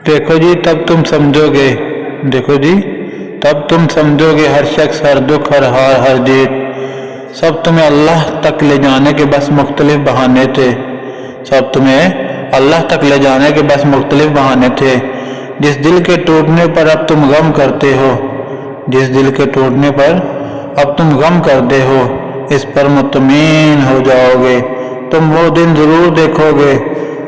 देखो जी तब तुम समझोगे देखो जी तब तुम समझोगे हर शख्स, हर दुख, हर हार, हर जीत, सब तुम्हें अल्लाह तक ले जाने के बस मुख्तलिफ बहाने थे। सब तुम्हें अल्लाह तक ले जाने के बस मुख्तलिफ बहाने थे। जिस दिल के टूटने पर अब तुम गम करते हो, जिस दिल के टूटने पर अब तुम गम करते हो, इस पर मुतमईन हो जाओगे। तुम वो दिन ज़रूर देखोगे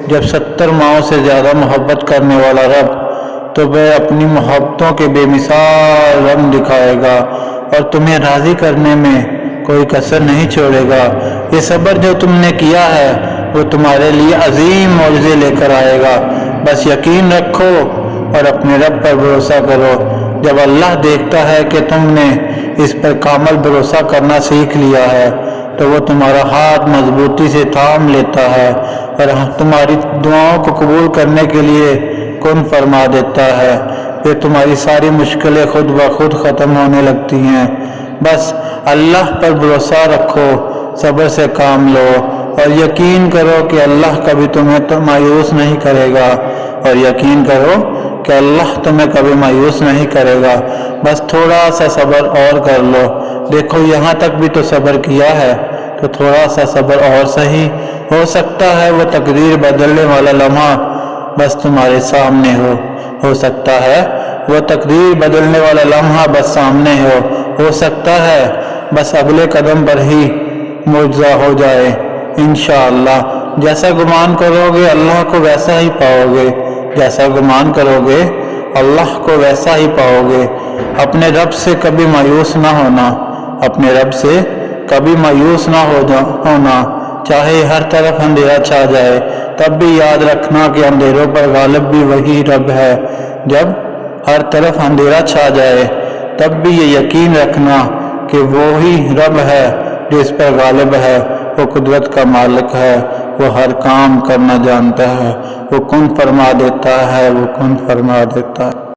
जब 70 माओं से ज़्यादा मोहब्बत करने वाला रब तो वह अपनी मोहब्बतों के बेमिसाल रंग दिखाएगा और तुम्हें राज़ी करने में कोई कसर नहीं छोड़ेगा। ये सब्र जो तुमने किया है वो तुम्हारे लिए अजीम मौजज़े लेकर आएगा। बस यकीन रखो और अपने रब पर भरोसा करो। जब अल्लाह देखता है कि तुमने इस पर कामल भरोसा करना सीख लिया है तो वो तुम्हारा हाथ मजबूती से थाम लेता है और तुम्हारी दुआओं को कबूल करने के लिए कुन फरमा देता है। फिर तुम्हारी सारी मुश्किलें खुद ब खुद ख़त्म होने लगती हैं। बस अल्लाह पर भरोसा रखो, सब्र से काम लो और यकीन करो कि अल्लाह कभी तुम्हें मायूस नहीं करेगा। और यकीन करो कि अल्लाह तुम्हें कभी मायूस नहीं करेगा। बस थोड़ा सा सब्र और कर लो। देखो यहाँ तक भी तो सब्र किया है, तो थोड़ा सा सब्र और सही। हो सकता है वो तकदीर बदलने वाला लम्हा बस तुम्हारे सामने हो सकता है वो तकदीर बदलने वाला लम्हा बस सामने हो सकता है बस अगले कदम पर ही मुआवजा हो जाए इंशाअल्लाह। जैसा गुमान करोगे अल्लाह को वैसा ही पाओगे, जैसा गुमान करोगे अल्लाह को वैसा ही पाओगे। अपने रब से कभी मायूस ना होना, अपने रब से कभी मायूस ना होना। चाहे हर तरफ अंधेरा छा जाए तब भी याद रखना कि अंधेरों पर गालिब भी वही रब है। जब हर तरफ अंधेरा छा जाए तब भी ये यकीन रखना कि वो ही रब है जो इस पर गालिब है। वो कुदरत का मालिक है, वो हर काम करना जानता है, वो कुन फरमा देता है, वो कुन फरमा देता है।